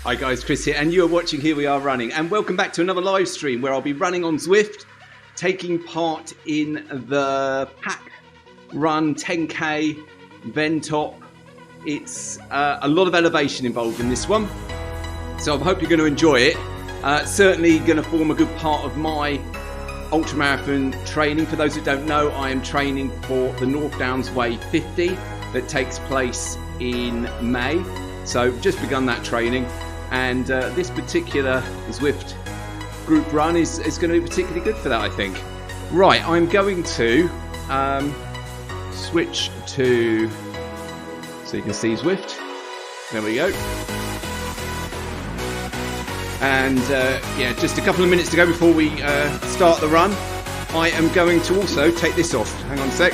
Hi guys, Chris here, and you are watching Here We Are Running, and welcome back to another live stream where I'll be running on Zwift, taking part in the PACK Run 10K Ven top. It's a lot of elevation involved in this one, so I hope you're going to enjoy it. Certainly going to form a good part of my ultramarathon training. For those that don't know, I am training for the North Downs Way 50 that takes place in May. So just begun that training, and this particular Zwift group run is going to be particularly good for that, I think. Right, I'm going to switch to, so you can see Zwift. There we go. And yeah, just a couple of minutes to go before we start the run. I am going to also take this off. Hang on a sec.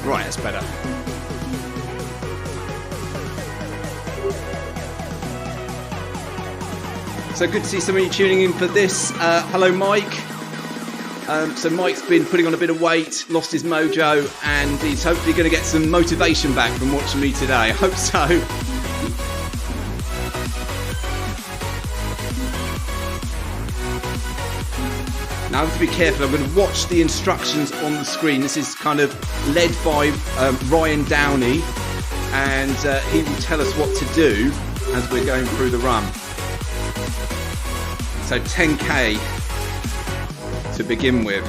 Right, that's better. So good to see some of you tuning in for this. Hello, Mike. So Mike's been putting on a bit of weight, lost his mojo, and he's hopefully going to get some motivation back from watching me today. I hope so. Now I have to be careful. I'm going to watch the instructions on the screen. This is kind of led by Ryan Downey, and he will tell us what to do as we're going through the run. So 10K to begin with.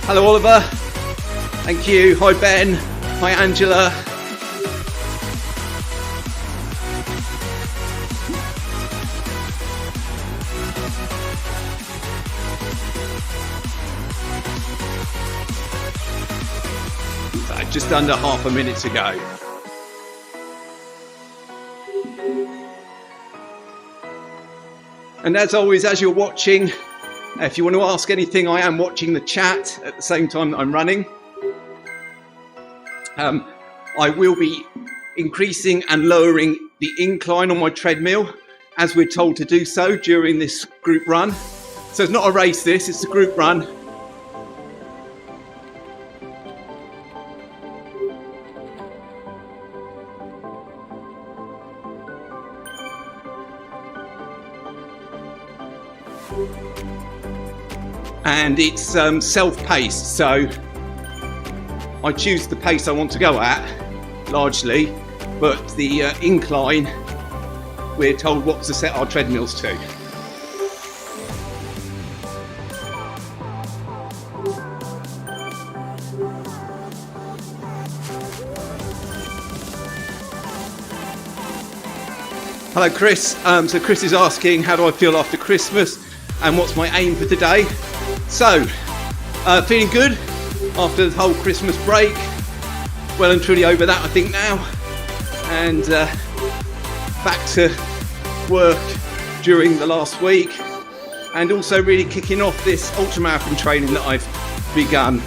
Hello, Oliver. Thank you. Hi, Ben. Hi, Angela. So just under half a minute to go. And as always, as you're watching, if you want to ask anything, I am watching the chat at the same time that I'm running. I will be increasing and lowering the incline on my treadmill as we're told to do so during this group run. So it's not a race, it's a group run. And it's self-paced, so I choose the pace I want to go at, largely, but the incline, we're told what to set our treadmills to. Hello, Chris. So Chris is asking, how do I feel after Christmas, and what's my aim for today? So, feeling good after the whole Christmas break. Well and truly over that, I think, now. And back to work during the last week. And also really kicking off this ultramarathon training that I've begun.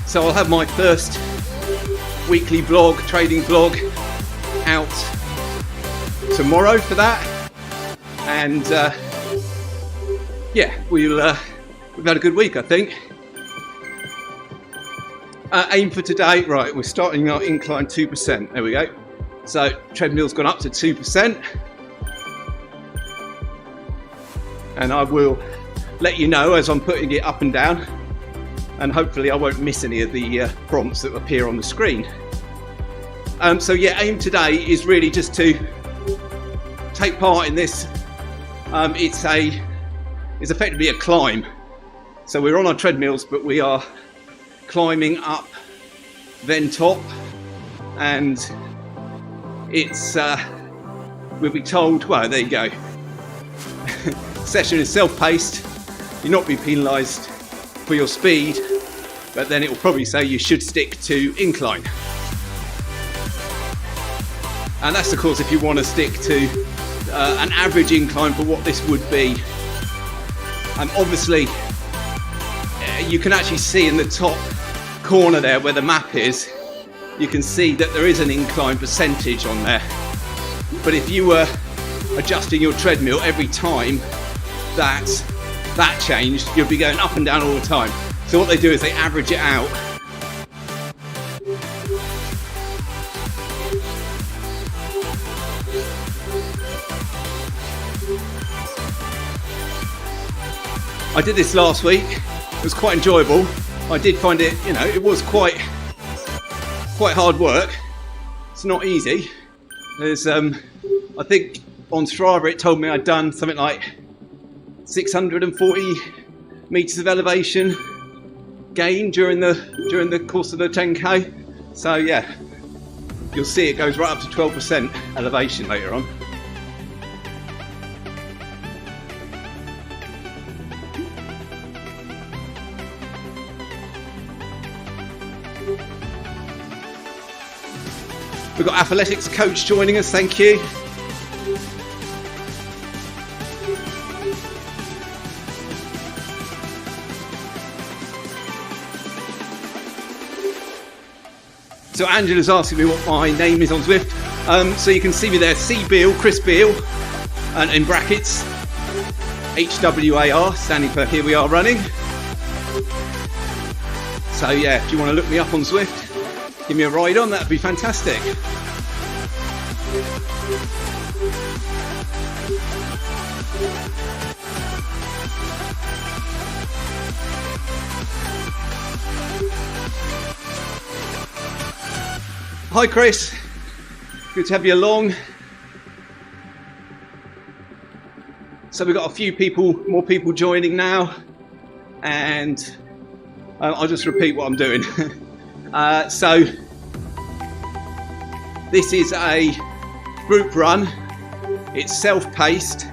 So I'll have my first weekly vlog, training vlog, out tomorrow for that. And yeah, we've had a good week, I think. Aim for today, right, we're starting our incline 2%, there we go. So treadmill's gone up to 2%. And I will let you know as I'm putting it up and down. And hopefully I won't miss any of the prompts that appear on the screen. So yeah, aim today is really just to take part in this. It's effectively a climb. So we're on our treadmills, but we are climbing up Ven top, and it's we'll be told, well, there you go. Session is self-paced. You'll not be penalised for your speed, but then it will probably say you should stick to incline. And that's of course if you want to stick to an average incline for what this would be. Obviously you can actually see in the top corner there where the map is, you can see that there is an incline percentage on there. But if you were adjusting your treadmill every time that changed, you'd be going up and down all the time. So what they do is they average it out. I did this last week. It was quite enjoyable. I did find it, you know, it was quite hard work. It's not easy. There's, I think on Strava it told me I'd done something like 640 meters of elevation gain during the course of the 10k. So yeah, you'll see it goes right up to 12% elevation later on. We've got athletics coach joining us, thank you. So Angela's asking me what my name is on Zwift. So you can see me there, C Beale, Chris Beale, and in brackets, HWAR, standing for Here We Are Running. So yeah, if you want to look me up on Zwift, give me a ride on, that'd be fantastic. Hi Chris, good to have you along. So we've got a few more people joining now, and I'll just repeat what I'm doing. So this is a group run. It's self-paced,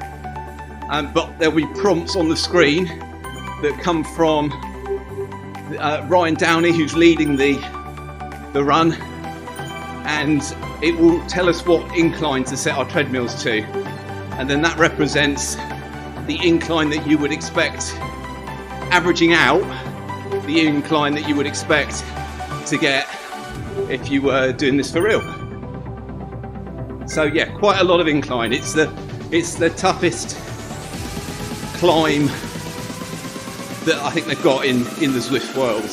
but there'll be prompts on the screen that come from Ryan Downey, who's leading the run, and it will tell us what incline to set our treadmills to, and then that represents the incline that you would expect, averaging out the incline that you would expect to get if you were doing this for real. So yeah, quite a lot of incline. It's the toughest climb that I think they've got in the Zwift world.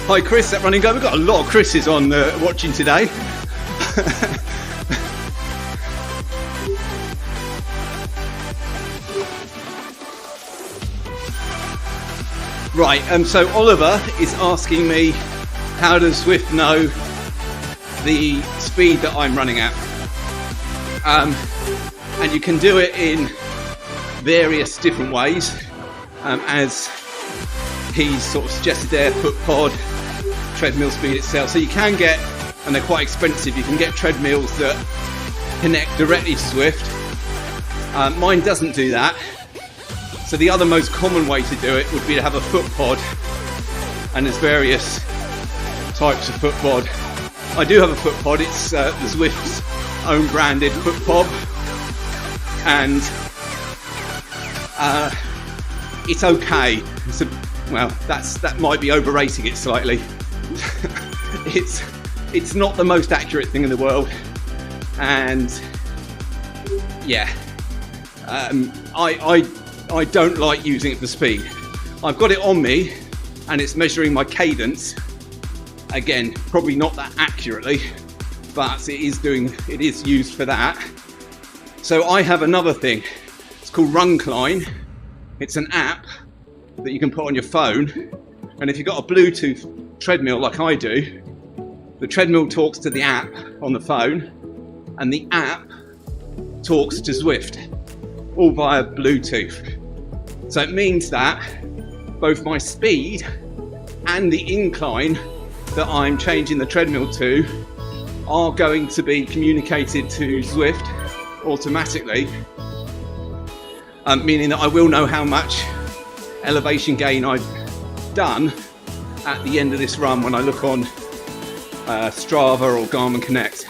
Hi Chris, that running go. We've got a lot of Chris's on watching today. Right, so Oliver is asking me, how does Zwift know the speed that I'm running at? And you can do it in various different ways, as he's sort of suggested there, foot pod, treadmill speed itself. So you can get, and they're quite expensive, you can get treadmills that connect directly to Zwift. Mine doesn't do that. So the other most common way to do it would be to have a foot pod, and there's various types of foot pod. I do have a foot pod, it's the Zwift's own branded foot pod, and it's okay. Well, that might be overrating it slightly. It's not the most accurate thing in the world, and yeah, I don't like using it for speed. I've got it on me and it's measuring my cadence. Again, probably not that accurately, but it is used for that. So I have another thing. It's called Runcline. It's an app that you can put on your phone, and if you've got a Bluetooth treadmill like I do, the treadmill talks to the app on the phone, and the app talks to Zwift, all via Bluetooth. So it means that both my speed and the incline that I'm changing the treadmill to are going to be communicated to Zwift automatically, meaning that I will know how much elevation gain I've done, at the end of this run when I look on Strava or Garmin Connect.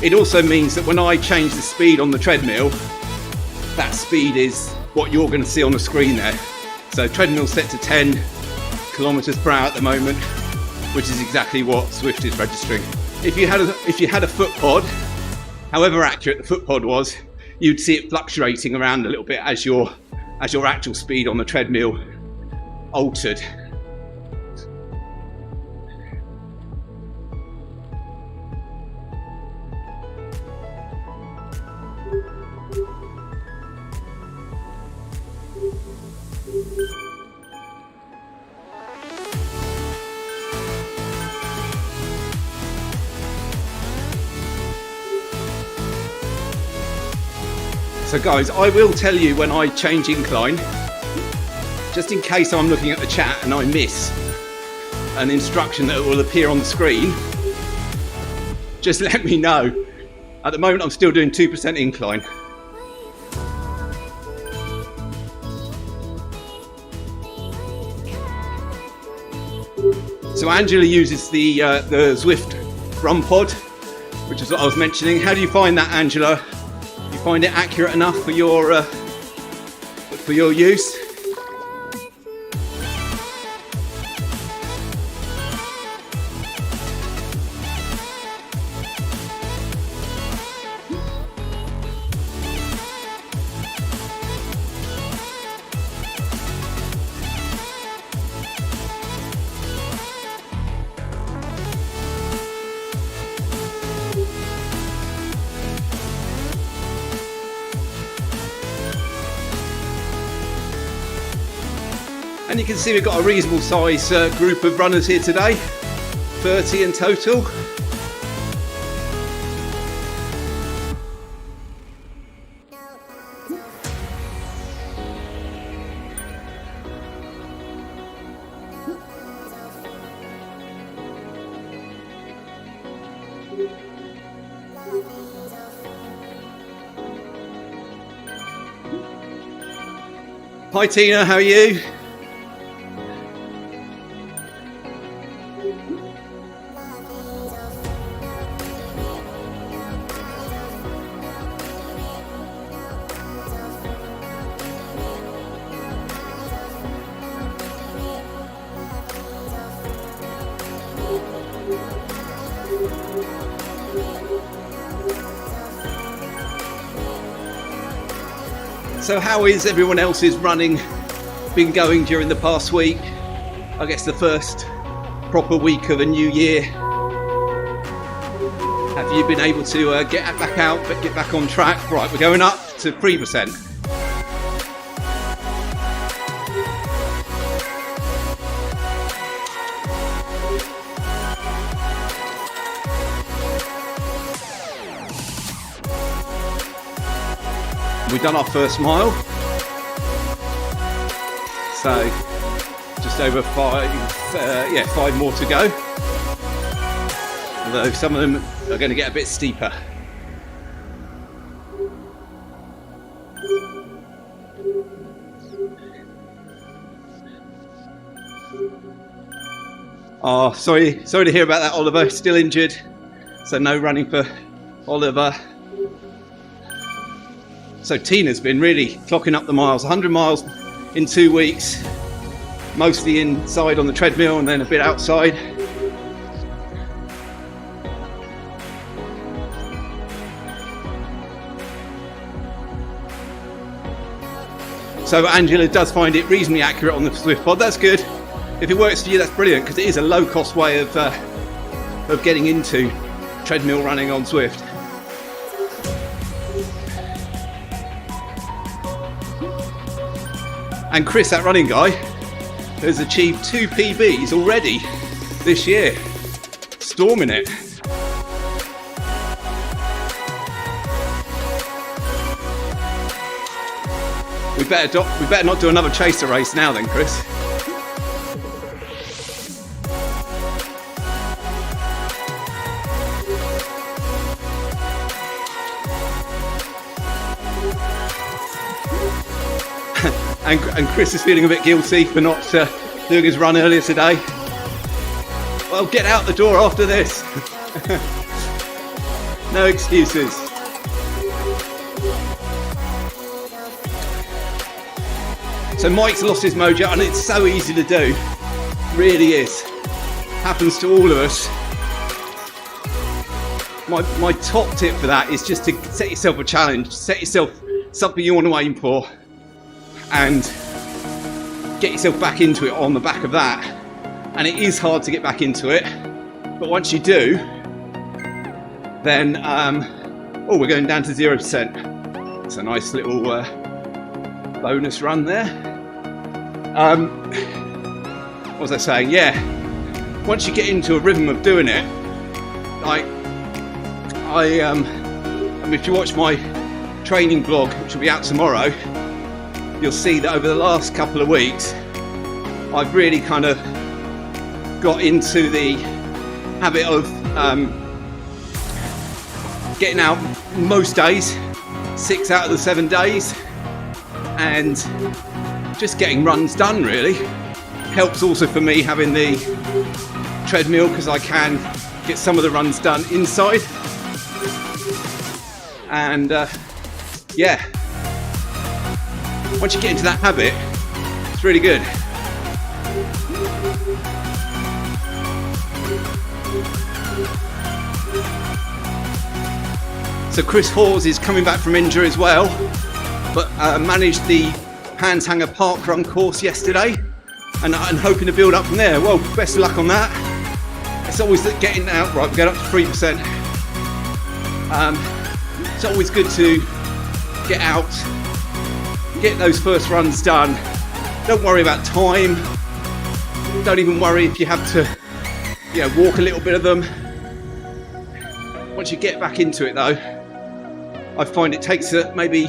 It also means that when I change the speed on the treadmill, that speed is what you're going to see on the screen there. So treadmill set to 10 kilometers per hour at the moment, which is exactly what Zwift is registering. If you had a foot pod, however accurate the foot pod was, you'd see it fluctuating around a little bit as your actual speed on the treadmill altered. So guys, I will tell you when I change incline, just in case I'm looking at the chat and I miss an instruction that will appear on the screen, just let me know. At the moment I'm still doing 2% incline. So Angela uses the Zwift Run Pod, which is what I was mentioning. How do you find that, Angela? You find it accurate enough for your use? And you can see we've got a reasonable size group of runners here today, 30 in total. Hi Tina, how are you? So how is everyone else's running been going during the past week? I guess the first proper week of a new year. Have you been able to get back out, but get back on track? Right, we're going up to 3%. We've done our first mile, so just over 5 more to go, although some of them are going to get a bit steeper. Oh, sorry to hear about that, Oliver. Still injured, so no running for Oliver. So Tina's been really clocking up the miles, 100 miles in 2 weeks, mostly inside on the treadmill and then a bit outside. So Angela does find it reasonably accurate on the Zwift pod. That's good. If it works for you, that's brilliant, because it is a low-cost way of getting into treadmill running on Zwift. And Chris, that running guy, has achieved 2 PBs already this year. Storming it. We better not do another chaser race now then, Chris. and Chris is feeling a bit guilty for not doing his run earlier today. Well, get out the door after this. No excuses. So Mike's lost his mojo, and it's so easy to do. Really is. Happens to all of us. My top tip for that is just to set yourself a challenge. Set yourself something you want to aim for, and get yourself back into it on the back of that. And it is hard to get back into it, but once you do, then oh, we're going down to 0%. It's a nice little bonus run there. What was I saying? Yeah, once you get into a rhythm of doing it, like I mean, if you watch my training blog, which will be out tomorrow, you'll see that over the last couple of weeks I've really kind of got into the habit of getting out most days, 6 out of the 7 days, and just getting runs done. Really helps also for me having the treadmill, because I can get some of the runs done inside. And yeah, once you get into that habit, it's really good. So Chris Hawes is coming back from injury as well, but managed the Hands Hanger Park Run course yesterday, and hoping to build up from there. Well, best of luck on that. It's always getting out right. We're going up to 3%. It's always good to get out, get those first runs done. Don't worry about time. Don't even worry if you have to, walk a little bit of them. Once you get back into it, though, I find it takes maybe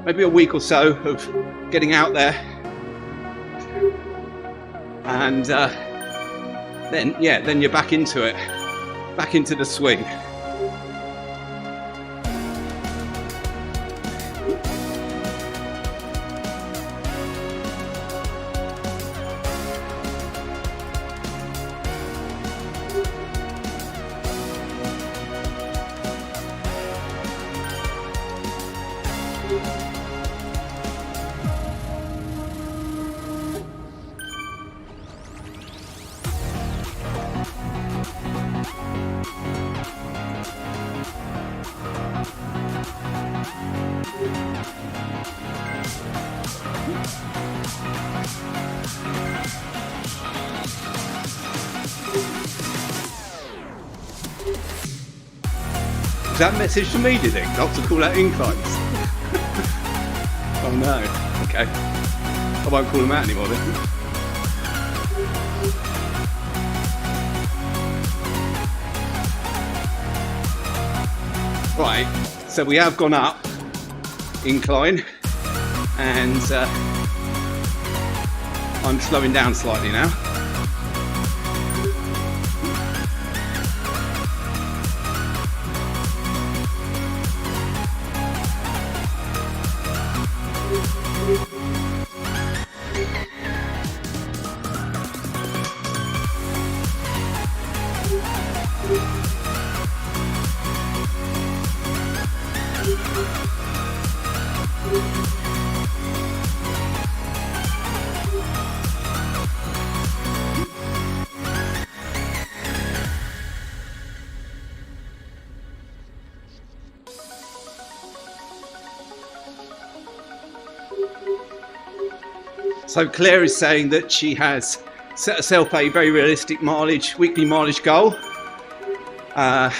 a week or so of getting out there, and then you're back into it, back into the swing. That message to me, do you think? Not to call out inclines? Oh no. Okay. I won't call them out anymore then. Right, so we have gone up incline, and I'm slowing down slightly now. So Claire is saying that she has set herself a very realistic weekly mileage goal. Trying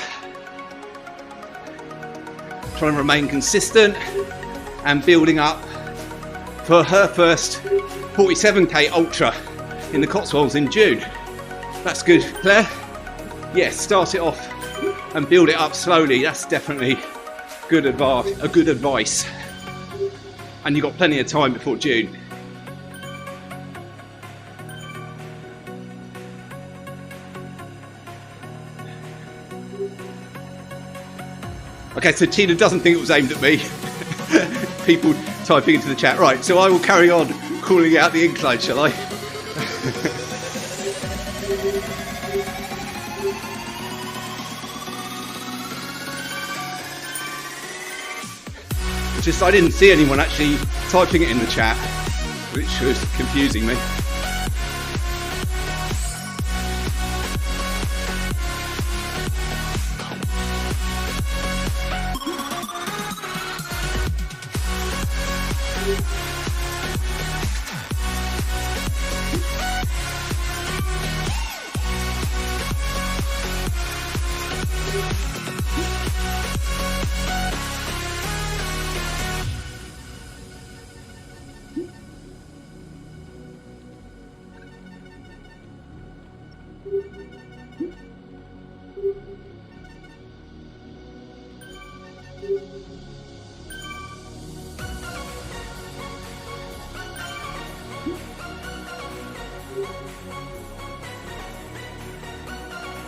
to remain consistent and building up for her first 47k ultra in the Cotswolds in June. That's good, Claire. Yes, start it off and build it up slowly. That's definitely good advice. And you've got plenty of time before June. Okay, so Tina doesn't think it was aimed at me. People typing into the chat. Right, so I will carry on calling out the incline, shall I? Just I didn't see anyone actually typing it in the chat, which was confusing me.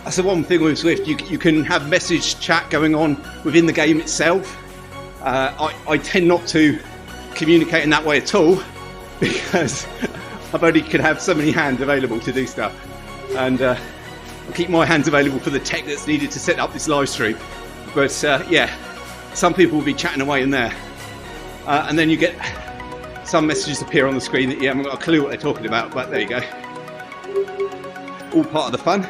That's the one thing with Zwift, you can have message chat going on within the game itself. I tend not to communicate in that way at all because I've only can have so many hands available to do stuff, and I keep my hands available for the tech that's needed to set up this live stream. But yeah, some people will be chatting away in there, and then you get some messages appear on the screen that you haven't got a clue what they're talking about, but there you go. All part of the fun.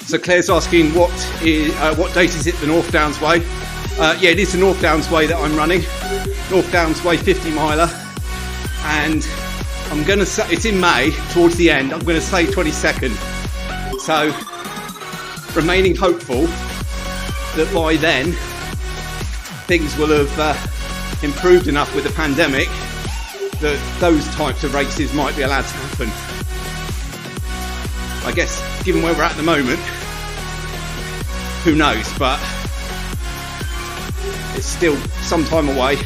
So Claire's asking what date is it, the North Downs Way? Yeah, it is the North Downs Way that I'm running. North Downs Way 50 miler, and I'm going to say it's in May, towards the end. I'm going to say 22nd. So remaining hopeful that by then things will have improved enough with the pandemic that those types of races might be allowed to happen. I guess, given where we're at the moment, who knows, but it's still some time away,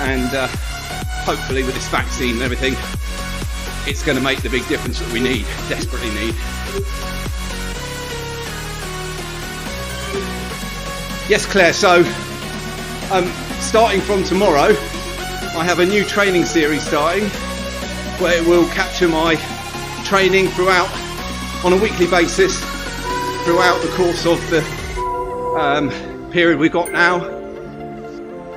and hopefully with this vaccine and everything, it's going to make the big difference that we desperately need. Yes, Claire, so starting from tomorrow, I have a new training series starting, where it will capture my training throughout on a weekly basis throughout the course of the period we've got now,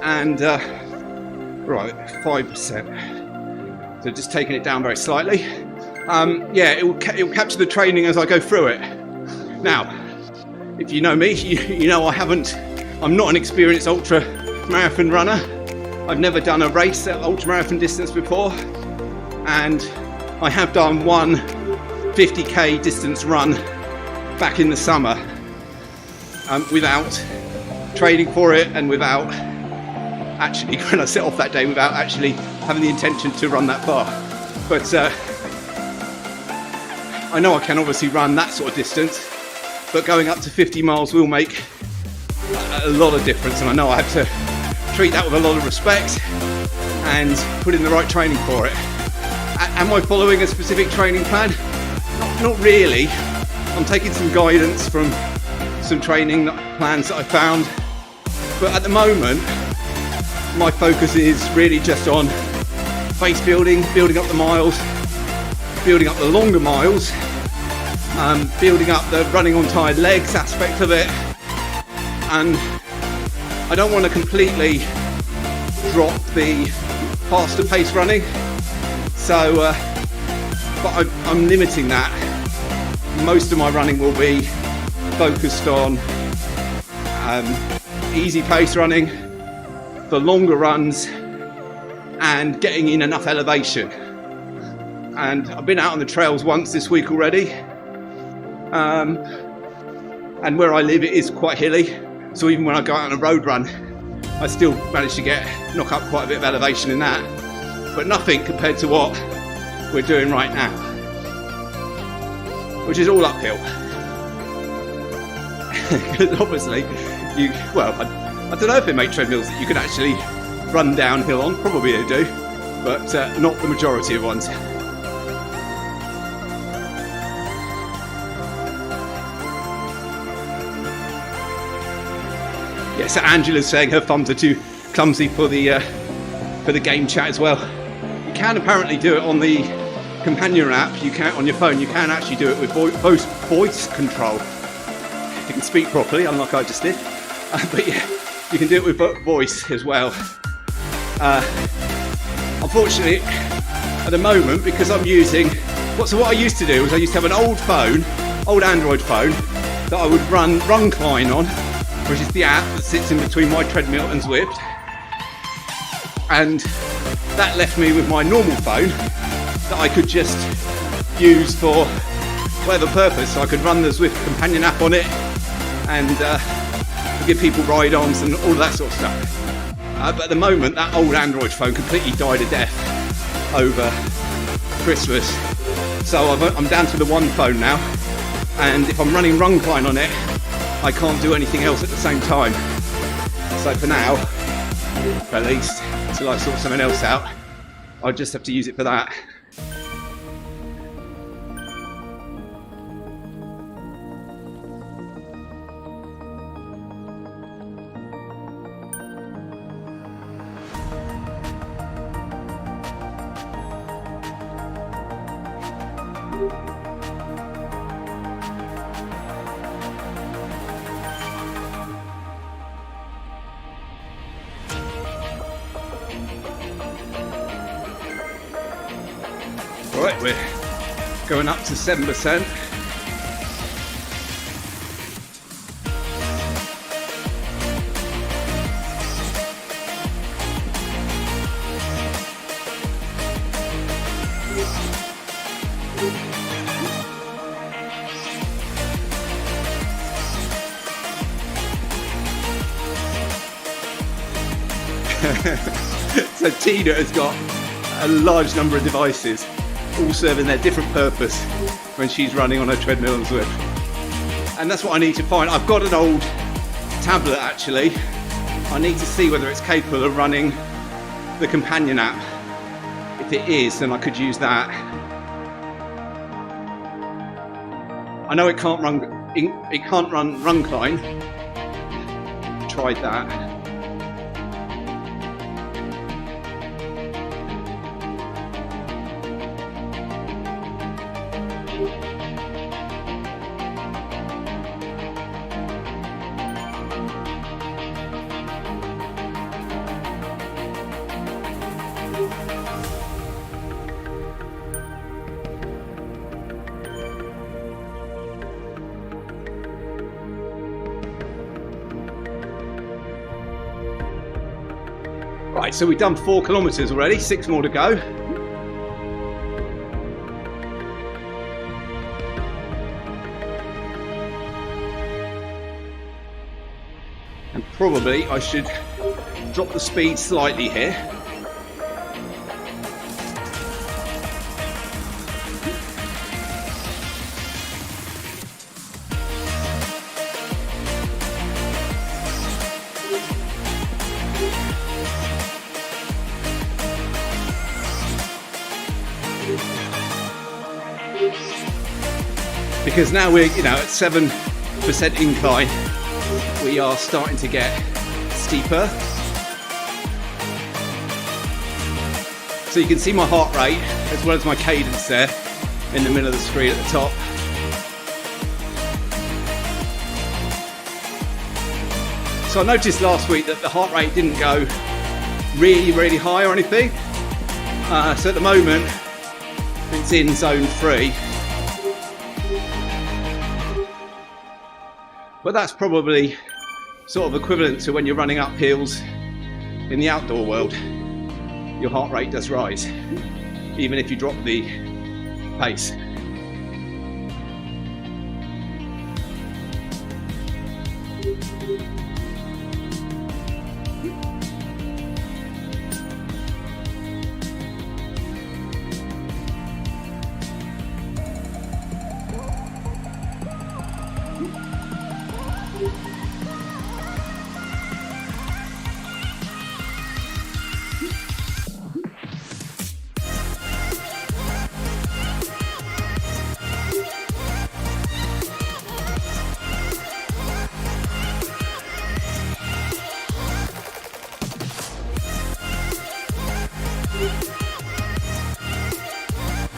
and right, 5%, so just taking it down very slightly. Yeah, it will capture the training as I go through it. Now, if you know me, you know I'm not an experienced ultra marathon runner. I've never done a race at ultra marathon distance before, and I have done one 50k distance run back in the summer without training for it, and without actually, when I set off that day, without actually having the intention to run that far. But I know I can obviously run that sort of distance, but going up to 50 miles will make a lot of difference, and I know I have to treat that with a lot of respect and put in the right training for it. Am I following a specific training plan? Not really. I'm taking some guidance from some training plans that I found, but at the moment my focus is really just on base building up the miles, building up the longer miles, building up the running on tired legs aspect of it, and I don't want to completely drop the faster pace running, so but I'm limiting that. Most of my running will be focused on easy pace running, the longer runs, and getting in enough elevation. And I've been out on the trails once this week already, and where I live it is quite hilly, so even when I go out on a road run I still manage to knock up quite a bit of elevation in that, but nothing compared to what we're doing right now, which is all uphill. Because obviously, I don't know if they make treadmills that you can actually run downhill on. Probably they do, but not the majority of ones. Yeah, so Angela's saying her thumbs are too clumsy for the game chat as well. You can apparently do it on the companion app. You can on your phone. You can actually do it with voice control. You can speak properly, unlike I just did. But yeah, you can do it with voice as well. Unfortunately, at the moment, because I'm using what I used to do was I used to have an old Android phone that I would run Runcline on, which is the app that sits in between my treadmill and Zwift, and that left me with my normal phone that I could just use for whatever purpose. So I could run the Zwift companion app on it and give people ride-ons and all that sort of stuff. But at the moment, that old Android phone completely died a death over Christmas. So I'm down to the one phone now, and if I'm running Runcline on it, I can't do anything else at the same time. So for now, at least, until I sort something else out, I'll just have to use it for that. Alright, we're going up to 7%. So Tina has got a large number of devices, all serving their different purpose when she's running on her treadmill and Zwift. And that's what I need to find. I've got an old tablet actually. I need to see whether it's capable of running the companion app. If it is, then I could use that. I know it can't run Runcline. Tried that. Right, so we've done 4 kilometres already, 6 more to go. And probably I should drop the speed slightly here. Because now we're, at 7% incline, we are starting to get steeper. So you can see my heart rate as well as my cadence there in the middle of the screen at the top. So I noticed last week that the heart rate didn't go really, really high or anything. So at the moment, it's in zone 3. But that's probably sort of equivalent to when you're running up hills in the outdoor world. Your heart rate does rise, even if you drop the pace.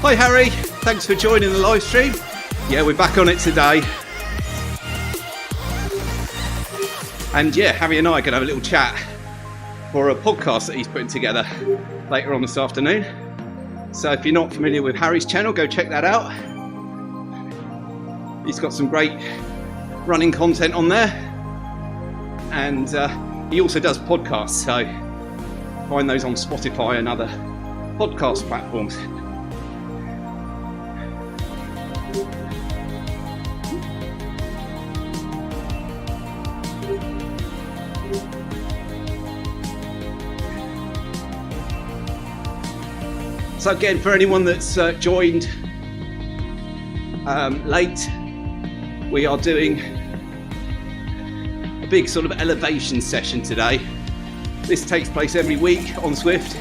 Hi Harry, thanks for joining the live stream. Yeah, we're back on it today. And yeah, Harry and I are going to have a little chat for a podcast that he's putting together later on this afternoon. So if you're not familiar with Harry's channel, go check that out. He's got some great running content on there. And he also does podcasts, so find those on Spotify and other podcast platforms. So again, for anyone that's joined late, we are doing a big sort of elevation session today. This takes place every week on Zwift.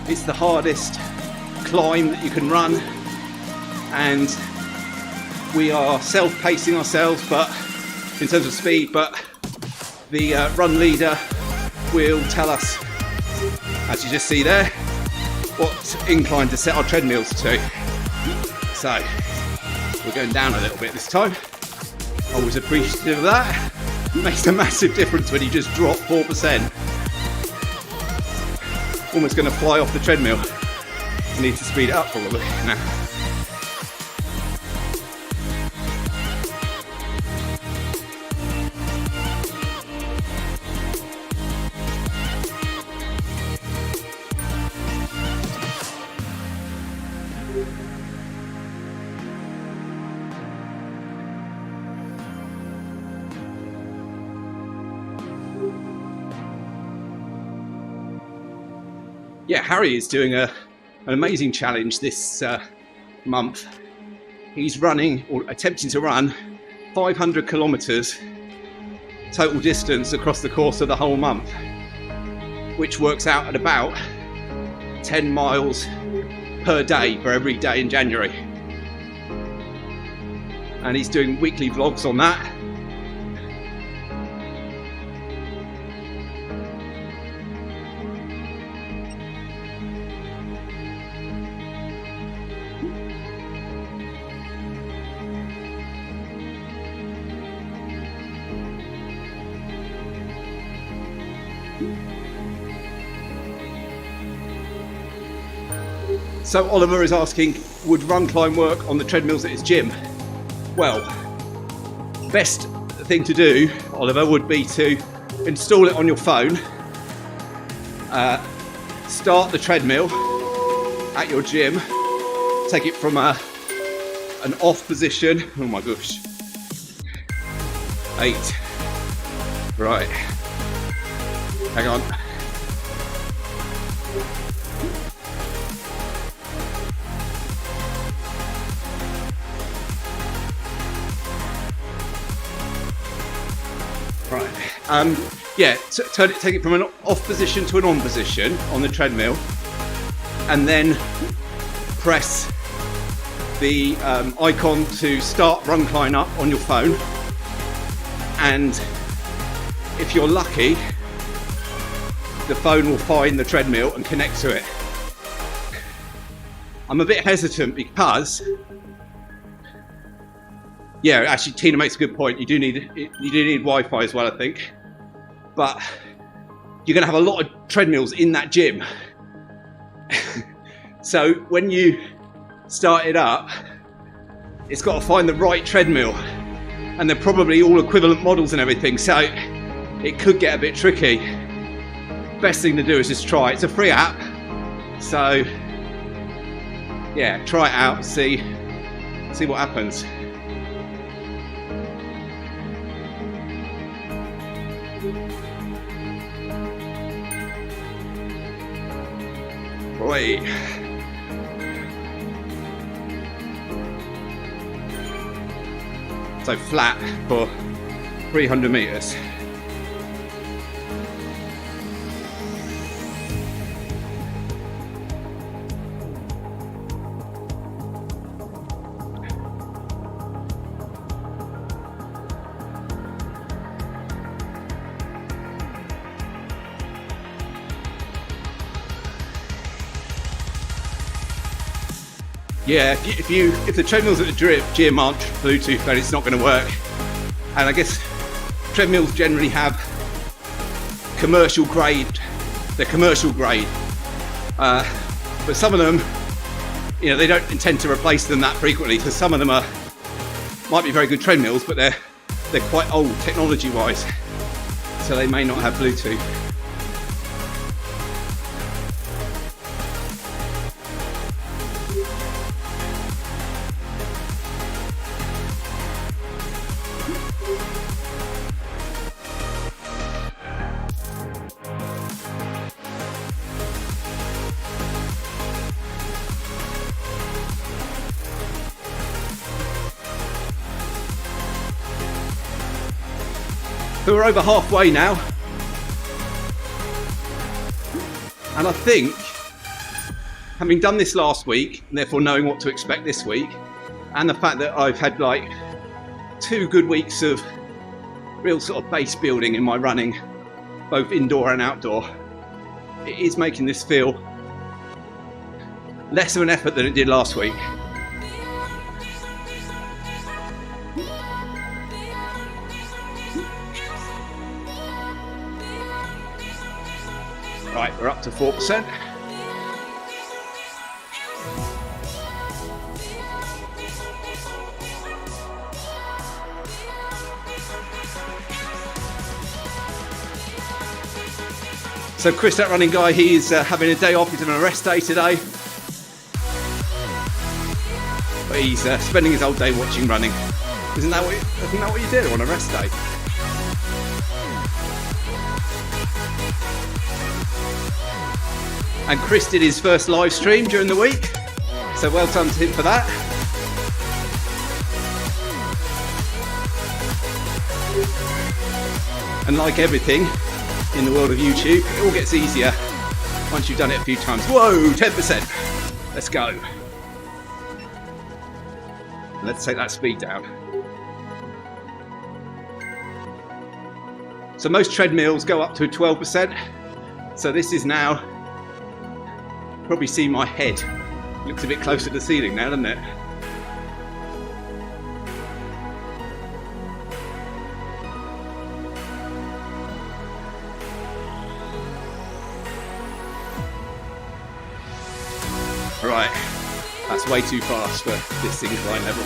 It's the hardest climb that you can run, and we are self-pacing ourselves, but in terms of speed, but the run leader will tell us, as you just see there, what incline to set our treadmills to. So we're going down a little bit this time. Always appreciative of that. Makes a massive difference when you just drop 4%. Almost going to fly off the treadmill. I need to speed it up probably now. Yeah, Harry is doing an amazing challenge this month. He's running, or attempting to run, 500 kilometres total distance across the course of the whole month, which works out at about 10 miles per day for every day in January. And he's doing weekly vlogs on that. So Oliver is asking, would run climb work on the treadmills at his gym? Well, best thing to do, Oliver, would be to install it on your phone, start the treadmill at your gym, take it from an off position. Oh my gosh. 8. Right. Hang on. Yeah, take it from an off position to an on position on the treadmill, and then press the icon to start run climb up on your phone. And if you're lucky, the phone will find the treadmill and connect to it. I'm a bit hesitant because, yeah, actually Tina makes a good point. You do need Wi-Fi as well, I think. But you're going to have a lot of treadmills in that gym. So when you start it up, it's got to find the right treadmill. And they're probably all equivalent models and everything. So it could get a bit tricky. Best thing to do is just try it. It's a free app. So yeah, try it out, see what happens. Right. So flat for 300 meters. Yeah, if the treadmills at the gym aren't Bluetooth, then it's not going to work. And I guess treadmills generally have commercial grade. They're commercial grade, but some of them, they don't intend to replace them that frequently. So some of them might be very good treadmills, but they're quite old technology-wise, so they may not have Bluetooth. So we're over halfway now, and I think, having done this last week, and therefore knowing what to expect this week, and the fact that I've had like 2 good weeks of real sort of base building in my running, both indoor and outdoor, it is making this feel less of an effort than it did last week. Right, we're up to 4%. So Chris, that running guy, he's having a day off. He's having a rest day today. But he's spending his whole day watching running. Isn't that what you do on a rest day? And Chris did his first live stream during the week, so well done to him for that. And like everything in the world of YouTube, it all gets easier once you've done it a few times. Whoa, 10%. Let's go. Let's take that speed down. So most treadmills go up to 12%. So this is now, probably see my head. Looks a bit closer to the ceiling now, doesn't it? Right, that's way too fast for this incline level.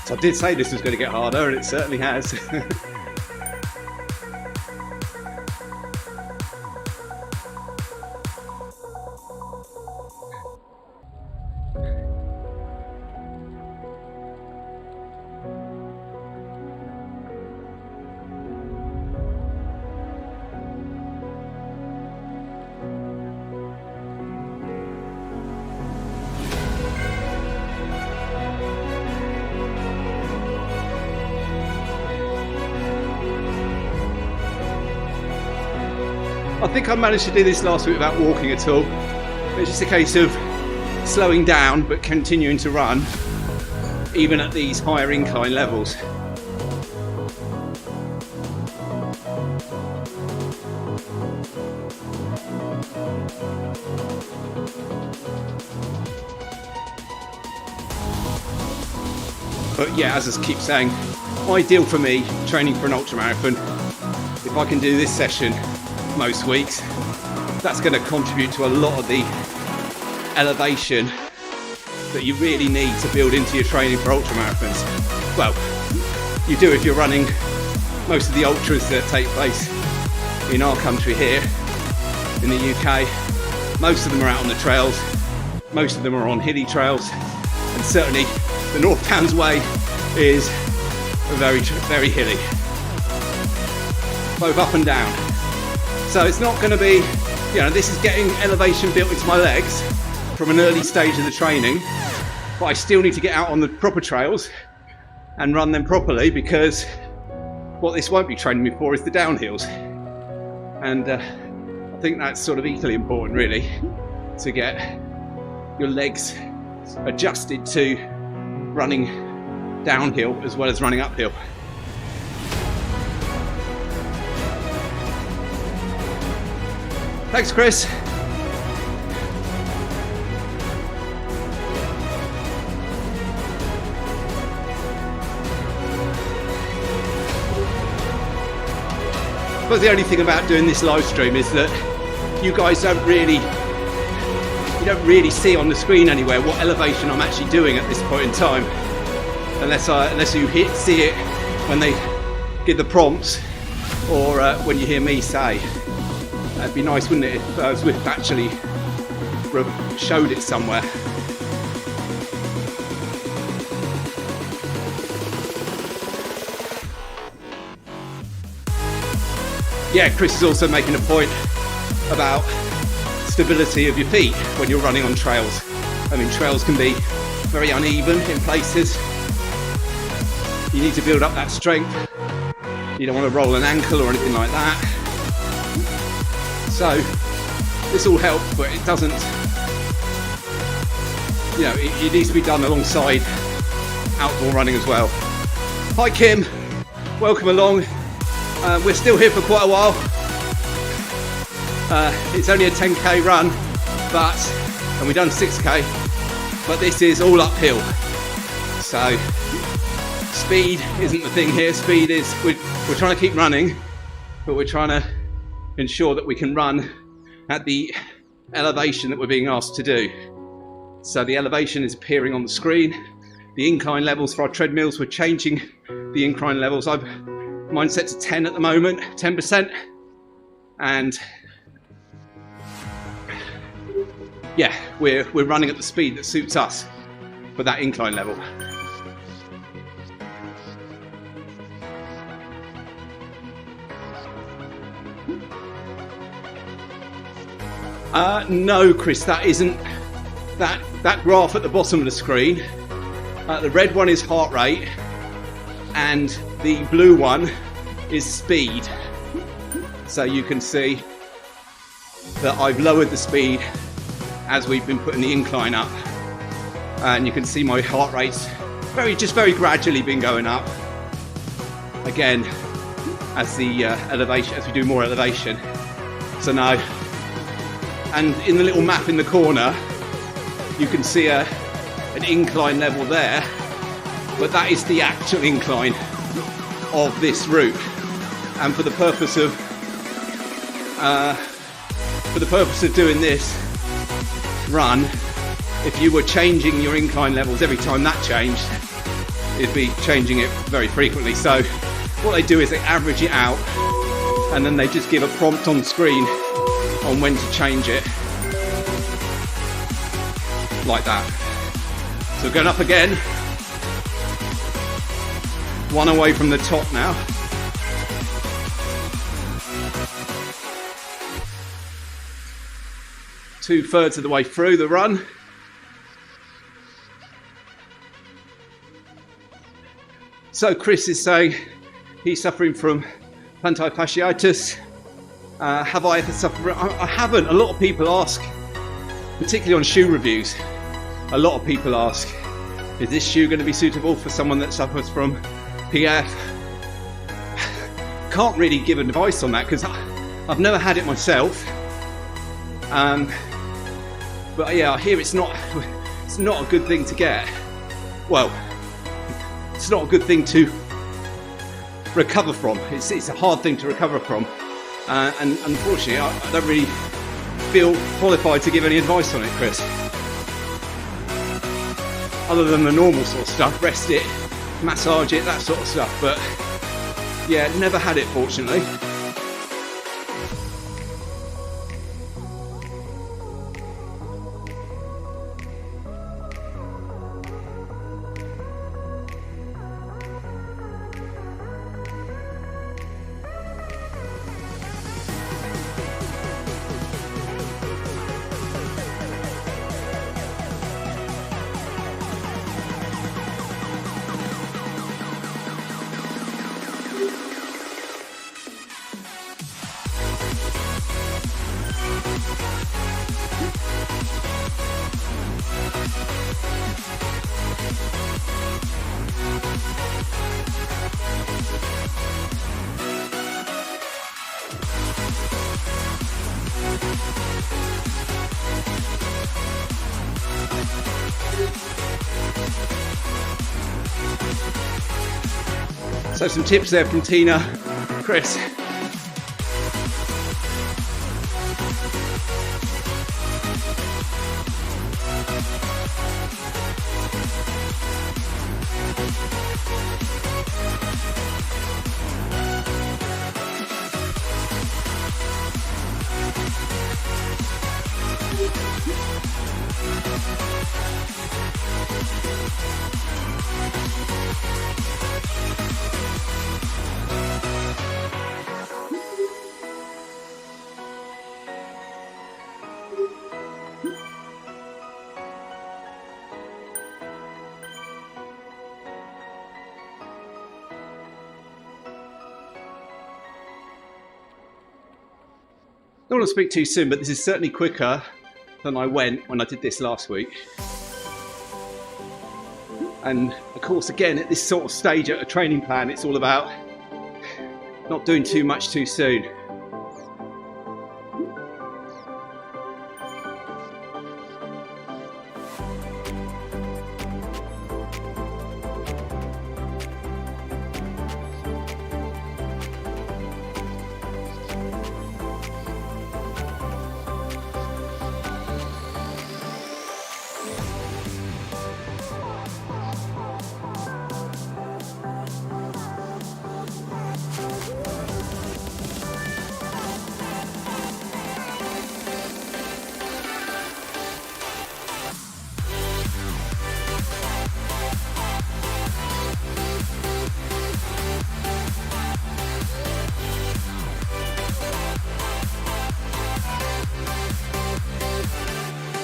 So I did say this was going to get harder, and it certainly has. I think I managed to do this last week without walking at all. It's just a case of slowing down but continuing to run even at these higher incline levels. But yeah, as I keep saying, ideal for me, training for an ultramarathon, if I can do this session most weeks, that's going to contribute to a lot of the elevation that you really need to build into your training for ultramarathons. Well, you do if you're running most of the ultras that take place in our country here, in the UK. Most of them are out on the trails, most of them are on hilly trails, and certainly the North Downs Way is very, very hilly, both up and down. So it's not going to be, you know, this is getting elevation built into my legs from an early stage of the training, but I still need to get out on the proper trails and run them properly, because what this won't be training me for is the downhills. And I think that's sort of equally important, really, to get your legs adjusted to running downhill as well as running uphill. Thanks, Chris. But the only thing about doing this live stream is that you guys don't really see on the screen anywhere what elevation I'm actually doing at this point in time, unless you see it when they give the prompts, or when you hear me say. That'd be nice, wouldn't it, if Zwift actually showed it somewhere. Yeah, Chris is also making a point about stability of your feet when you're running on trails. I mean, trails can be very uneven in places. You need to build up that strength. You don't want to roll an ankle or anything like that. So this all helps, but it doesn't, you know, it needs to be done alongside outdoor running as well. Hi Kim, welcome along. We're still here for quite a while. It's only a 10k run, and we've done 6k, but this is all uphill. So speed isn't the thing here. Speed is, we're trying to keep running, but we're trying to ensure that we can run at the elevation that we're being asked to do. So the elevation is appearing on the screen. The incline levels for our treadmills, we're changing the incline levels. Mine's set to 10 at the moment, 10%. And yeah, we're running at the speed that suits us for that incline level. No, Chris, that isn't that graph at the bottom of the screen. The red one is heart rate, and the blue one is speed. So you can see that I've lowered the speed as we've been putting the incline up, and you can see my heart rate's very gradually been going up. Again, as the elevation, as we do more elevation. So now, and in the little map in the corner, you can see an incline level there, but that is the actual incline of this route. And for the purpose of doing this run, if you were changing your incline levels every time that changed, it'd be changing it very frequently. So what they do is they average it out, and then they just give a prompt on screen on when to change it, like that. So going up again, one away from the top now. Two-thirds of the way through the run. So Chris is saying he's suffering from plantar fasciitis. Have I ever suffered? I haven't. A lot of people ask, particularly on shoe reviews, a lot of people ask, Is this shoe going to be suitable for someone that suffers from PF? Can't really give advice on that because I've never had it myself. But yeah, I hear it's not a good thing to get. Well, it's not a good thing to recover from. It's a hard thing to recover from, and unfortunately, I don't really feel qualified to give any advice on it, Chris. Other than the normal sort of stuff, rest it, massage it, that sort of stuff. But yeah, never had it, fortunately. So some tips there from Tina, Chris. I don't want to speak too soon, but this is certainly quicker than I went when I did this last week. And of course, again, at this sort of stage at a training plan, it's all about not doing too much too soon.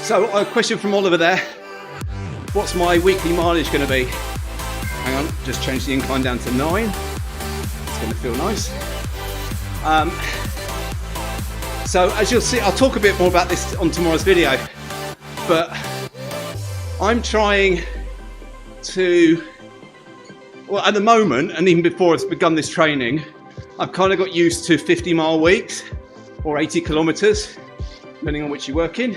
So a question from Oliver there. What's my weekly mileage going to be? Hang on, just change the incline down to 9. It's going to feel nice. So as you'll see, I'll talk a bit more about this on tomorrow's video, but I'm trying to, well, at the moment, and even before I've begun this training, I've kind of got used to 50-mile weeks or 80 kilometers, depending on which you work in.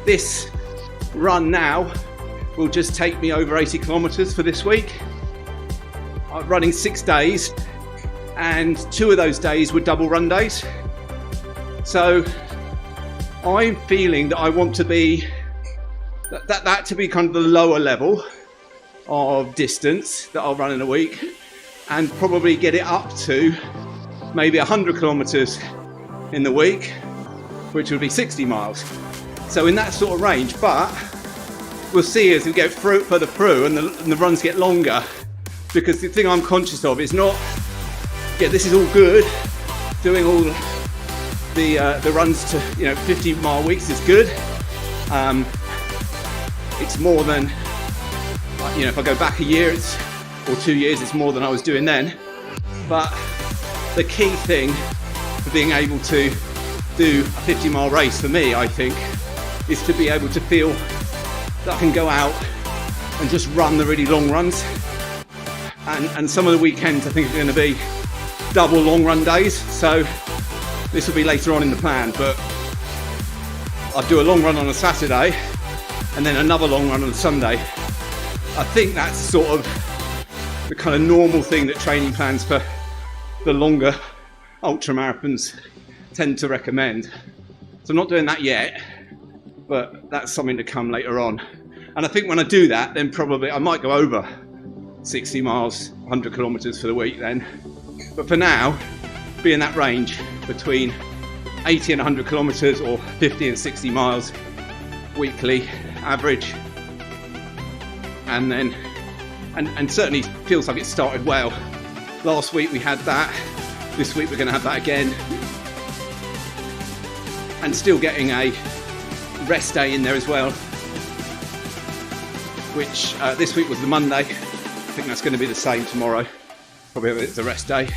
This run now will just take me over 80 kilometers for this week. I'm running 6 days, and 2 of those days were double run days. So I'm feeling that I want to be that to be kind of the lower level of distance that I'll run in a week, and probably get it up to maybe 100 kilometers in the week, which would be 60 miles. So in that sort of range, but we'll see as we go further through and the runs get longer, because the thing I'm conscious of is not, yeah, this is all good, doing all the runs to 50-mile weeks is good. It's more than, if I go back a year or 2 years, it's more than I was doing then. But the key thing for being able to do a 50-mile race for me, I think, is to be able to feel that I can go out and just run the really long runs. And some of the weekends I think are going to be double long run days, so this will be later on in the plan, but I'll do a long run on a Saturday and then another long run on a Sunday. I think that's sort of the kind of normal thing that training plans for the longer ultra marathons tend to recommend. So I'm not doing that yet, but that's something to come later on. And I think when I do that, then probably I might go over 60 miles, 100 kilometers for the week then. But for now, be in that range between 80 and 100 kilometers or 50 and 60 miles weekly average. And then, and certainly feels like it started well. Last week we had that. This week we're going to have that again. And still getting a rest day in there as well, which this week was the Monday. I think that's going to be the same tomorrow. Probably it's a rest day.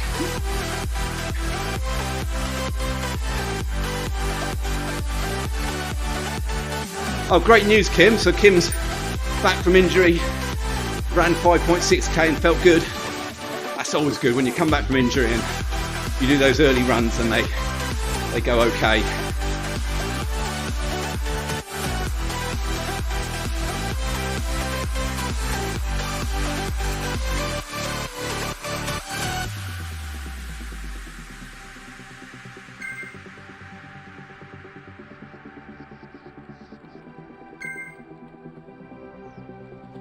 Oh, great news, Kim. So Kim's back from injury, ran 5.6k and felt good. That's always good when you come back from injury and you do those early runs and they go okay.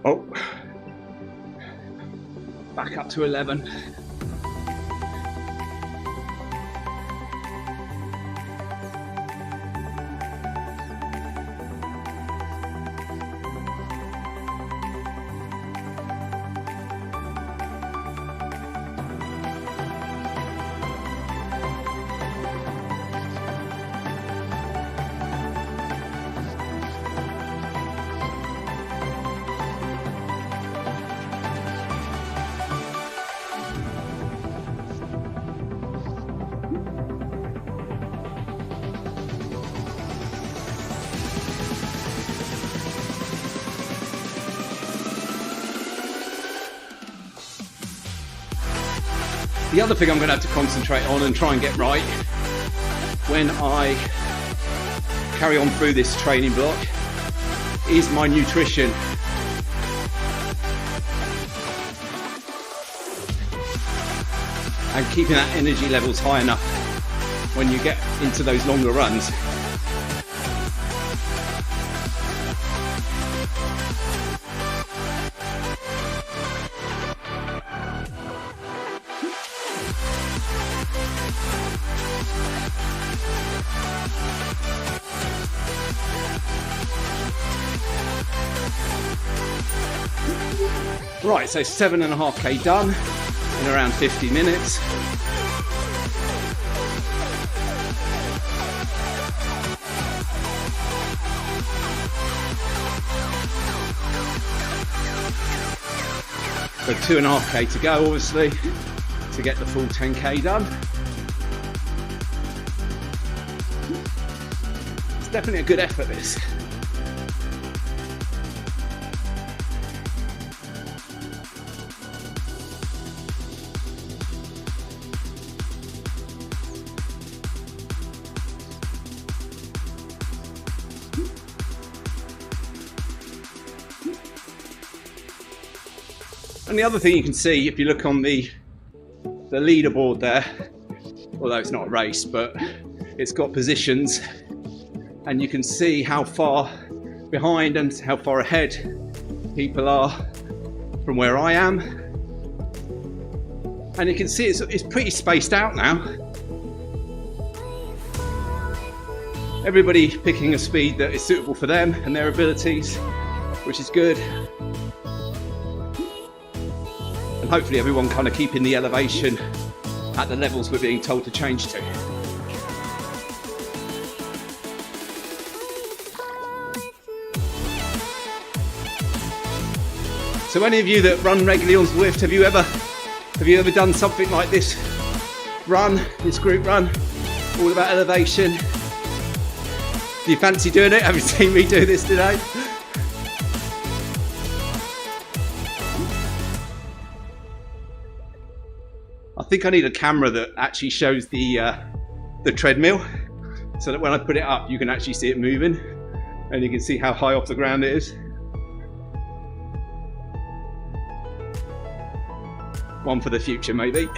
Oh, back up to 11. The other thing I'm going to have to concentrate on and try and get right when I carry on through this training block is my nutrition. And keeping that energy levels high enough when you get into those longer runs. Right, so 7.5k done in around 50 minutes. So 2.5k to go, obviously, to get the full 10k done. It's definitely a good effort, this. And the other thing you can see, if you look on the leaderboard there, although it's not a race, but it's got positions, and you can see how far behind and how far ahead people are from where I am. And you can see it's pretty spaced out now. Everybody picking a speed that is suitable for them and their abilities, which is good. Hopefully everyone kind of keeping the elevation at the levels we're being told to change to. So any of you that run regularly on Zwift, have you ever done something like this run, this group run, all about elevation? Do you fancy doing it? Have you seen me do this today? think I need a camera that actually shows the treadmill, so that when I put it up, you can actually see it moving, and you can see how high off the ground it is. One for the future, maybe.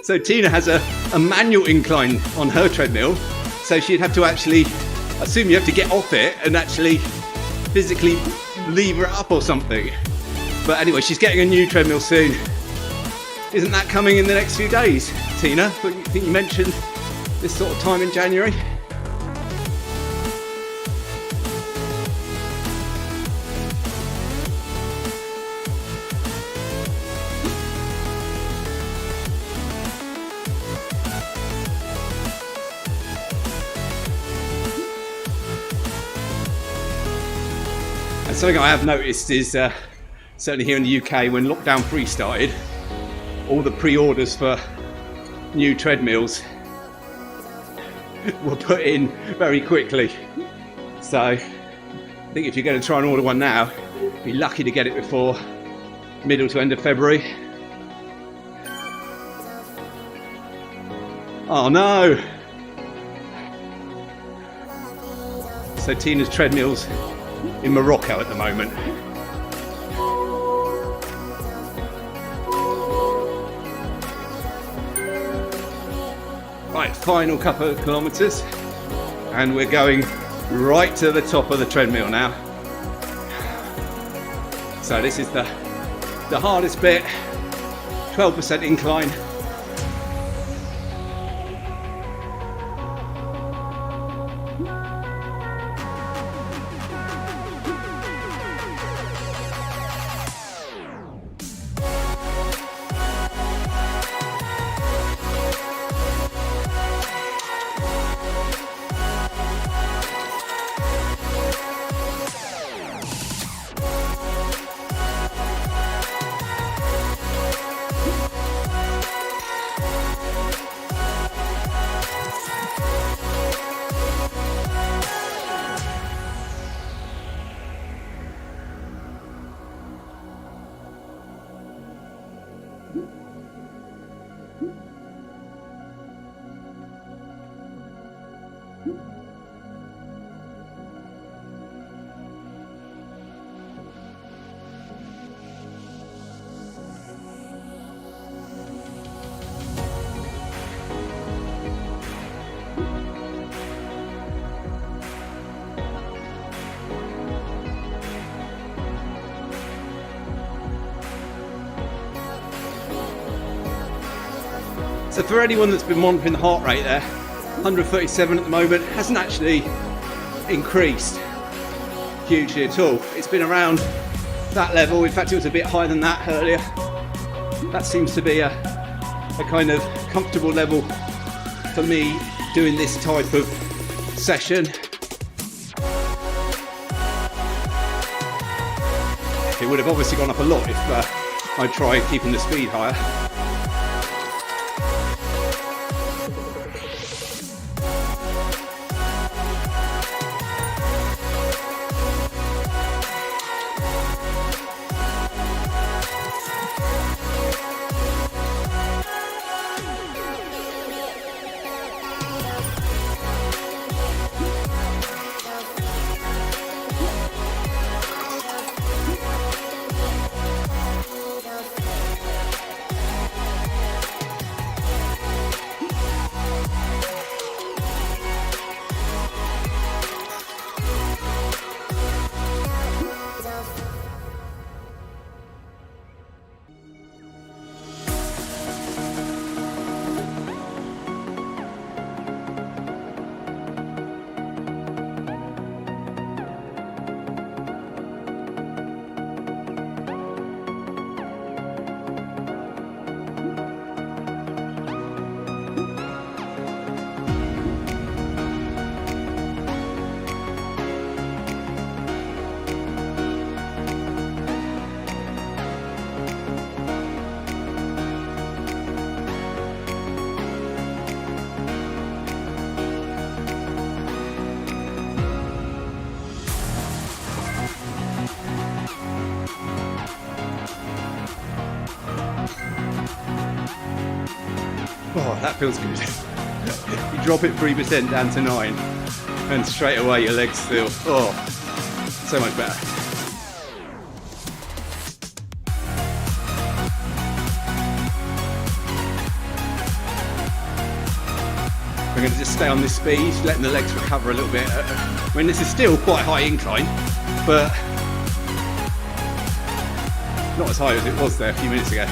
So Tina has a manual incline on her treadmill, so she'd have to actually, I assume you have to get off it and actually physically lever it up or something. But anyway, she's getting a new treadmill soon. Isn't that coming in the next few days, Tina? I think you mentioned this sort of time in January. And something I have noticed is, certainly here in the UK, when lockdown 3 started, all the pre-orders for new treadmills were put in very quickly. So I think if you're going to try and order one now, be lucky to get it before middle to end of February. Oh no! So Tina's treadmill's in Morocco at the moment. Right, final couple of kilometres, and we're going right to the top of the treadmill now. So this is the hardest bit, 12% incline. So for anyone that's been monitoring the heart rate there, 137 at the moment, hasn't actually increased hugely at all. It's been around that level. In fact, it was a bit higher than that earlier. That seems to be a kind of comfortable level for me doing this type of session. It would have obviously gone up a lot if I tried keeping the speed higher. that feels good. You drop it 3% down to 9 and straight away your legs feel, oh, so much better. We're going to just stay on this speed, letting the legs recover a little bit. I mean, this is still quite high incline, but not as high as it was there a few minutes ago.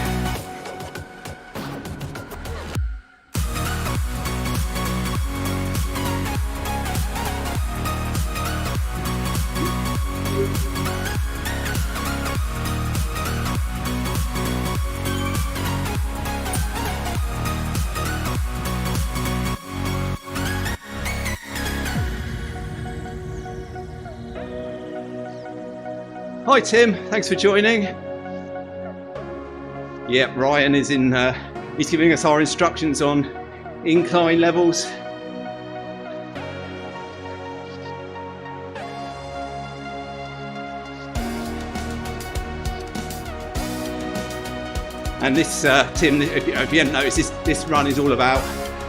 Hi Tim, thanks for joining. Yeah, Ryan is in, he's giving us our instructions on incline levels. And this, Tim, if you haven't noticed, this run is all about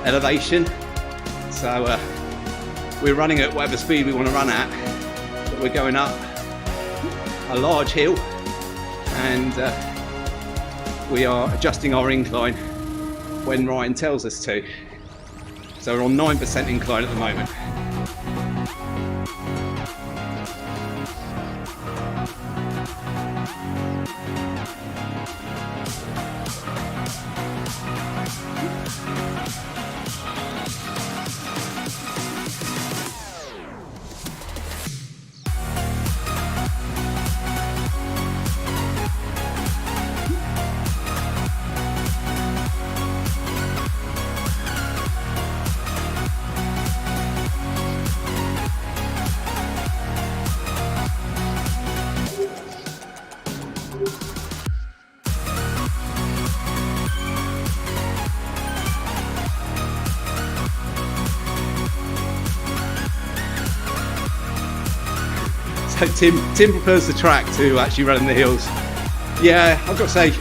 elevation. So we're running at whatever speed we want to run at, but we're going up a large hill, and we are adjusting our incline when Ryan tells us to. So we're on 9% incline at the moment. So Tim prefers the track to actually running the hills. Yeah, I've got to say,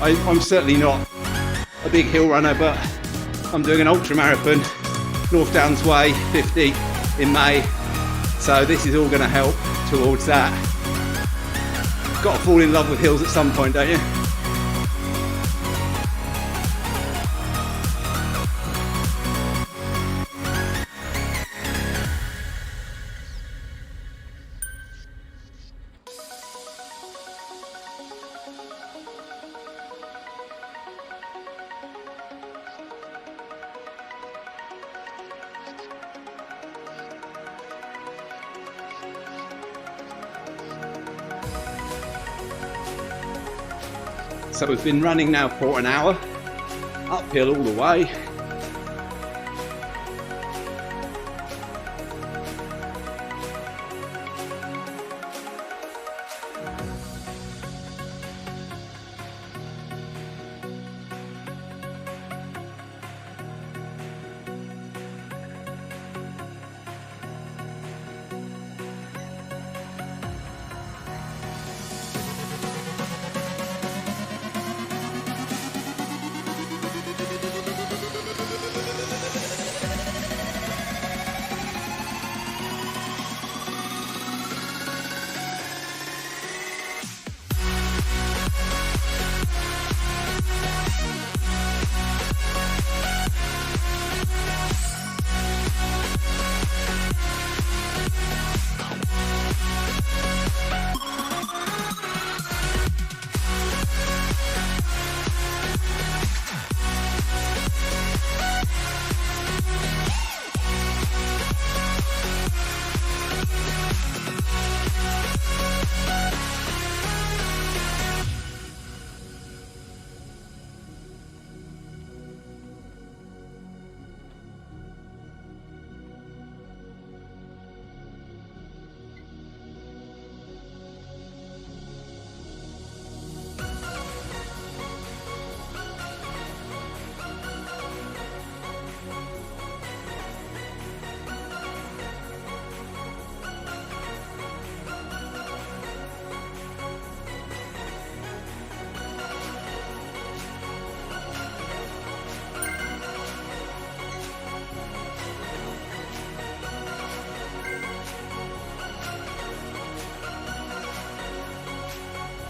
I'm certainly not a big hill runner, but I'm doing an ultra marathon, North Downs Way 50 in May. So this is all going to help towards that. Got to fall in love with hills at some point, don't you? So we've been running now for an hour, uphill all the way.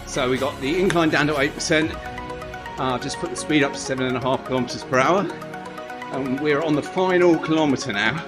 So we got the incline down to 8%. Just put the speed up to 7.5 kilometers per hour. And we're on the final kilometer now.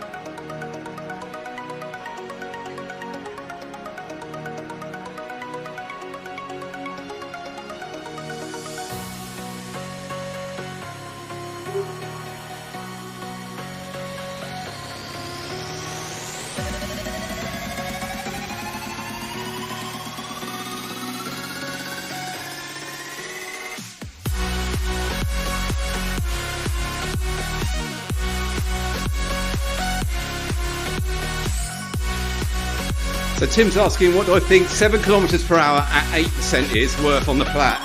So Tim's asking, what do I think 7 kilometers per hour at 8% is worth on the flat?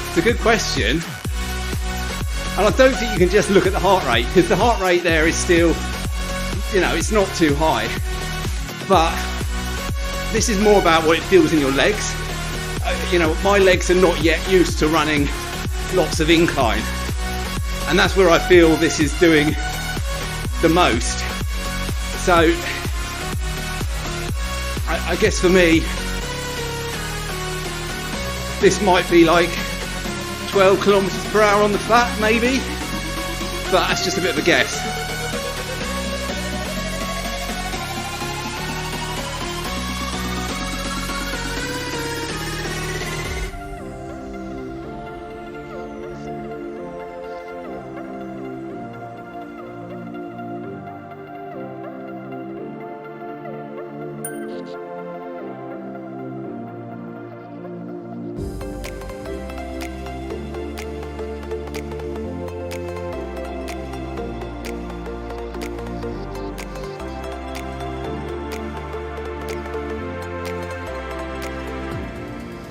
It's a good question. And I don't think you can just look at the heart rate, because the heart rate there is still, you know, it's not too high. But this is more about what it feels in your legs. You know, my legs are not yet used to running lots of incline. And that's where I feel this is doing the most. So I guess for me this might be like 12 kilometers per hour on the flat, maybe, but that's just a bit of a guess.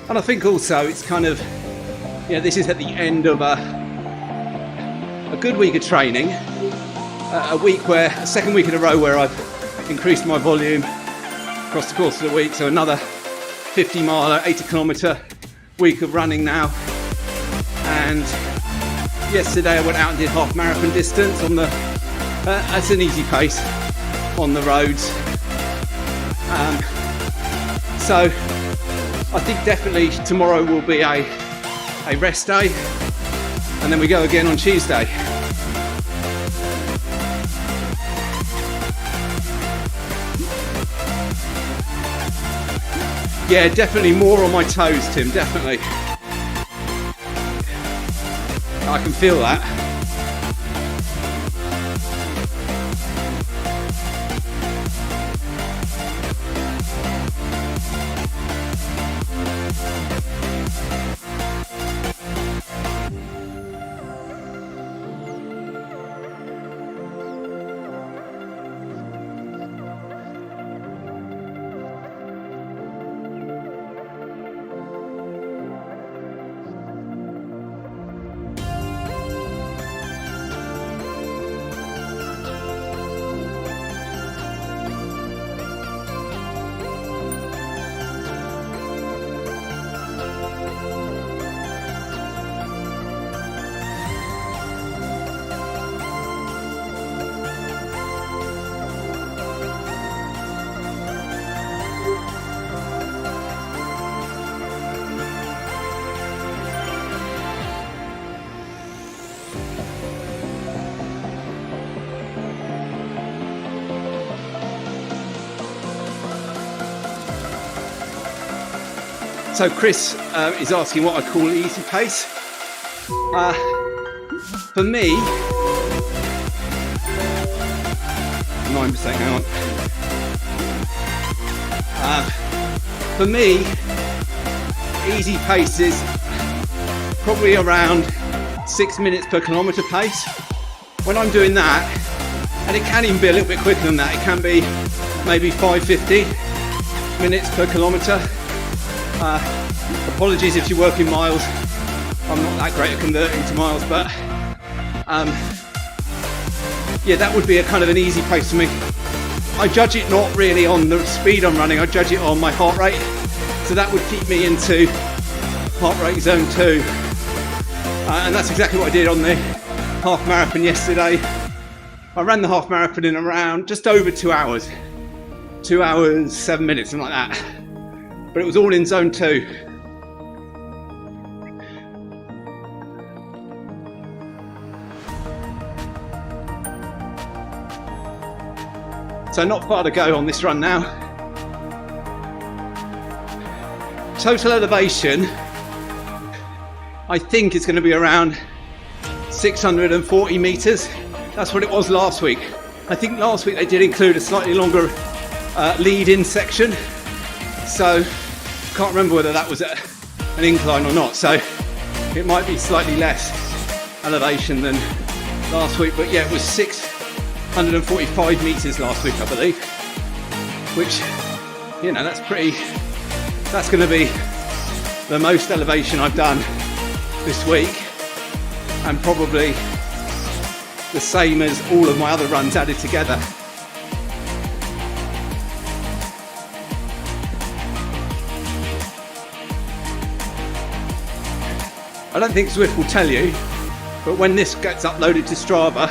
And I think also it's kind of, you know, this is at the end of a good week of training, a second week in a row where I've increased my volume across the course of the week. So another 50 mile, 80 kilometer week of running now. And yesterday I went out and did half marathon distance on the, that's an easy pace on the roads. So I think definitely tomorrow will be a rest day, and then we go again on Tuesday. Yeah, definitely more on my toes, Tim, definitely. I can feel that. So Chris is asking what I call easy pace. For me, 9%, hang on. For me, easy pace is probably around 6 minutes per kilometre pace. When I'm doing that, and it can even be a little bit quicker than that, it can be maybe 5:50 minutes per kilometre. Apologies if you work in miles. I'm not that great at converting to miles, but yeah, that would be a kind of an easy pace for me. I judge it not really on the speed I'm running, I judge it on my heart rate. So that would keep me into heart rate zone 2. And that's exactly what I did on the half marathon yesterday. I ran the half marathon in around just over 2 hours. 2 hours 7 minutes, something like that. But it was all in zone 2. So not far to go on this run now. Total elevation, I think it's going to be around 640 meters. That's what it was last week. I think last week they did include a slightly longer lead-in section. So can't remember whether that was an incline or not. So it might be slightly less elevation than last week. But yeah, it was 645 meters last week, I believe. Which, you know, that's going to be the most elevation I've done this week, and probably the same as all of my other runs added together. I don't think Zwift will tell you, but when this gets uploaded to Strava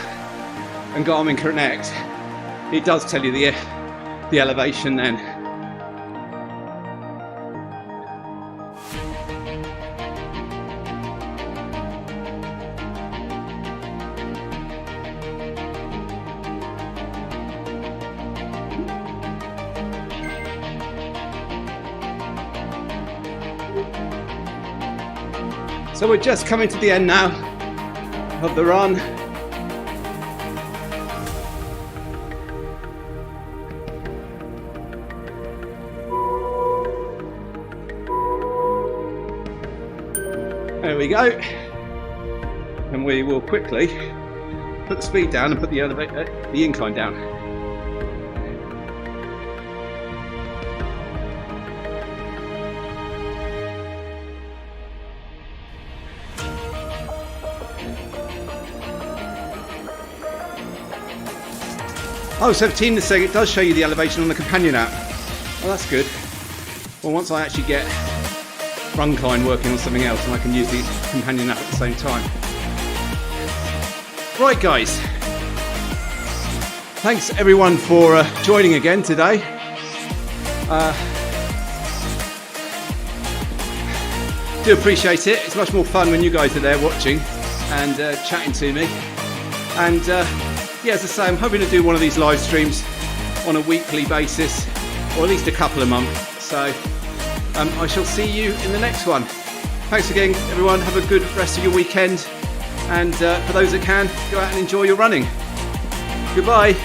and Garmin Connect, it does tell you the elevation then. So we're just coming to the end now of the run. There we go. And we will quickly put the speed down and put the incline down. Oh, 17 is saying it does show you the elevation on the companion app. Well, that's good. Well, once I actually get Runcline working on something else, and I can use the companion app at the same time. Right, guys. Thanks everyone for joining again today. Do appreciate it. It's much more fun when you guys are there watching and chatting to me. And yeah, as I say, I'm hoping to do one of these live streams on a weekly basis, or at least a couple a month. So I shall see you in the next one. Thanks again, everyone. Have a good rest of your weekend. And for those that can, go out and enjoy your running. Goodbye.